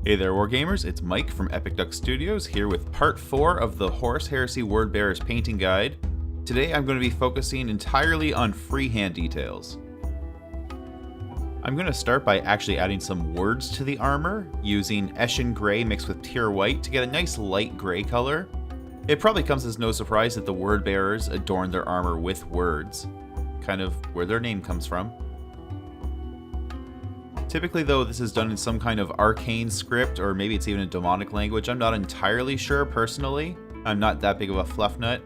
Hey there, Wargamers, it's Mike from epicduckstudios here with part 4 of the Horus Heresy Wordbearer's Painting Guide. Today I'm going to be focusing entirely on freehand details. I'm going to start by actually adding some words to the armor, using Eshin Gray mixed with pure white to get a nice light gray color. It probably comes as no surprise that the Wordbearers adorn their armor with words, kind of where their name comes from. Typically though, this is done in some kind of arcane script, or maybe it's even a demonic language. I'm not entirely sure personally. I'm not that big of a fluff nut.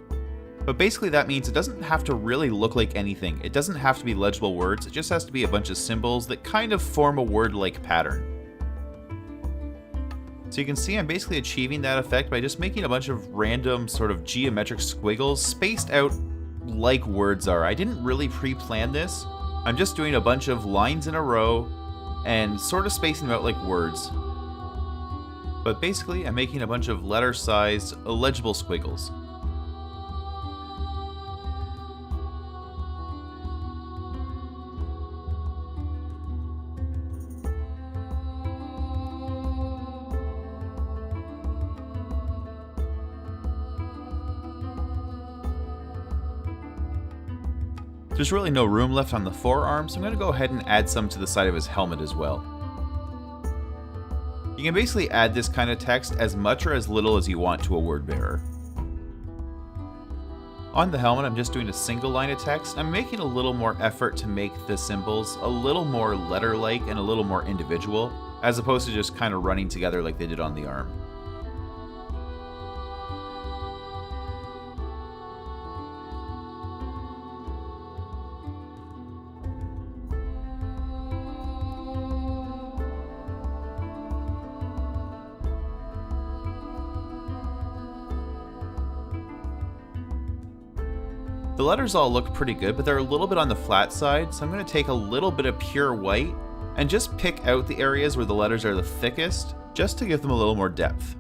But basically that means it doesn't have to really look like anything. It doesn't have to be legible words, it just has to be a bunch of symbols that kind of form a word-like pattern. So you can see I'm basically achieving that effect by just making a bunch of random sort of geometric squiggles spaced out like words are. I didn't really pre-plan this. I'm just doing a bunch of lines in a row and sort of spacing them out like words. But basically, I'm making a bunch of letter-sized, illegible squiggles. There's really no room left on the forearm, so I'm going to go ahead and add some to the side of his helmet as well. You can basically add this kind of text as much or as little as you want to a word bearer. On the helmet, I'm just doing a single line of text. I'm making a little more effort to make the symbols a little more letter-like and a little more individual, as opposed to just kind of running together like they did on the arm. The letters all look pretty good, but they're a little bit on the flat side, so I'm going to take a little bit of pure white and just pick out the areas where the letters are the thickest, just to give them a little more depth.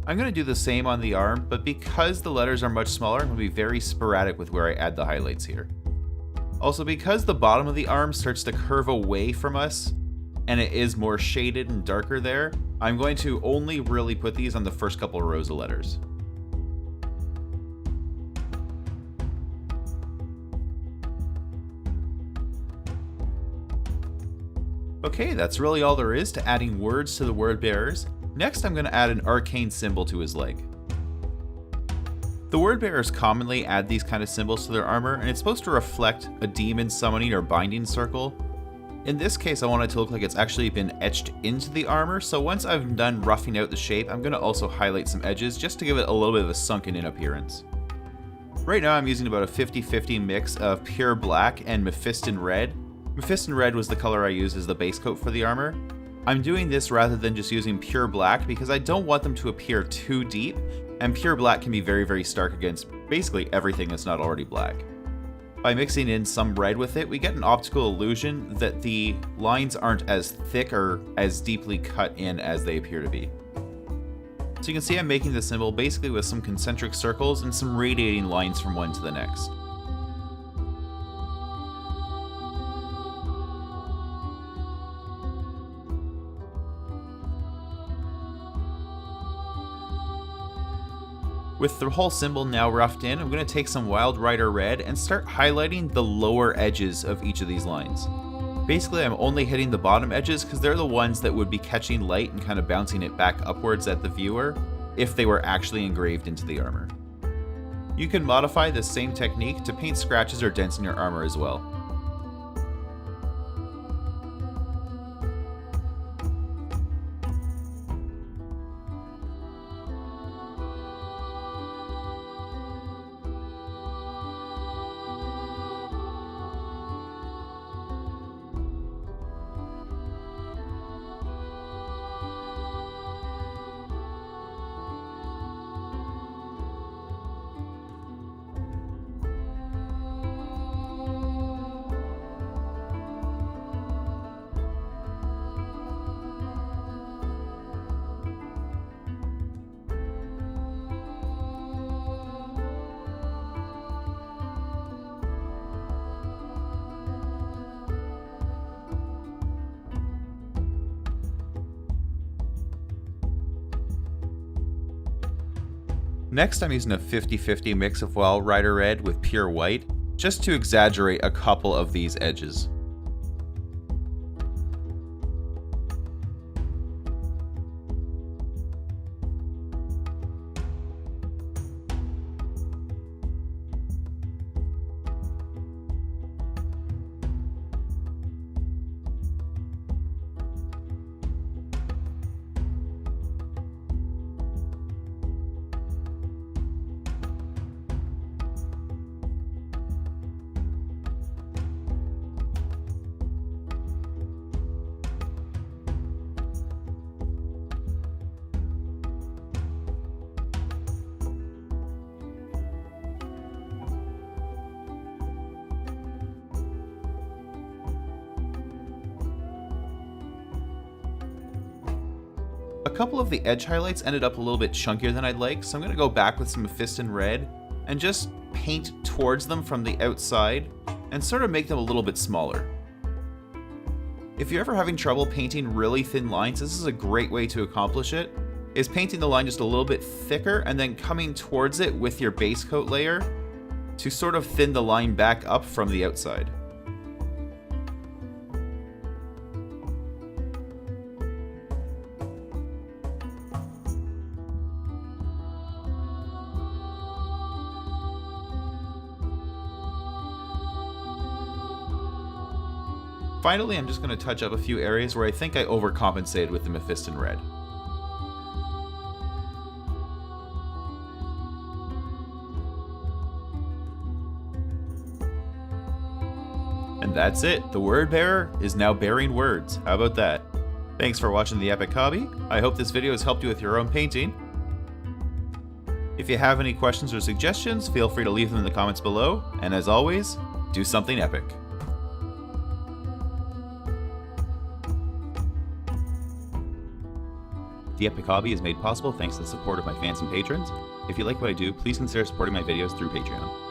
I'm going to do the same on the arm, but because the letters are much smaller, I'm going to be very sporadic with where I add the highlights here. Also, because the bottom of the arm starts to curve away from us, and it is more shaded and darker there, I'm going to only really put these on the first couple rows of letters. Okay, that's really all there is to adding words to the word bearers. Next, I'm going to add an arcane symbol to his leg. The word bearers commonly add these kind of symbols to their armor, and it's supposed to reflect a demon summoning or binding circle. In this case, I want it to look like it's actually been etched into the armor, so once I've done roughing out the shape, I'm going to also highlight some edges just to give it a little bit of a sunken-in appearance. Right now, I'm using about a 50-50 mix of pure black and Mephiston red. Mephiston red was the color I used as the base coat for the armor. I'm doing this rather than just using pure black because I don't want them to appear too deep, and pure black can be very, very stark against basically everything that's not already black. By mixing in some red with it, we get an optical illusion that the lines aren't as thick or as deeply cut in as they appear to be. So you can see I'm making the symbol basically with some concentric circles and some radiating lines from one to the next. With the whole symbol now roughed in, I'm going to take some Wild Rider red and start highlighting the lower edges of each of these lines. Basically, I'm only hitting the bottom edges because they're the ones that would be catching light and kind of bouncing it back upwards at the viewer if they were actually engraved into the armor. You can modify this same technique to paint scratches or dents in your armor as well. Next, I'm using a 50-50 mix of Wild Rider Red with pure white, just to exaggerate a couple of these edges. A couple of the edge highlights ended up a little bit chunkier than I'd like, so I'm going to go back with some Mephiston red and just paint towards them from the outside and sort of make them a little bit smaller. If you're ever having trouble painting really thin lines, this is a great way to accomplish it, is painting the line just a little bit thicker and then coming towards it with your base coat layer to sort of thin the line back up from the outside. Finally, I'm just going to touch up a few areas where I think I overcompensated with the Mephiston red. And that's it. The word bearer is now bearing words. How about that? Thanks for watching the Epic Hobby. I hope this video has helped you with your own painting. If you have any questions or suggestions, feel free to leave them in the comments below. And as always, do something epic. The Epic Hobby is made possible thanks to the support of my fans and patrons. If you like what I do, please consider supporting my videos through Patreon.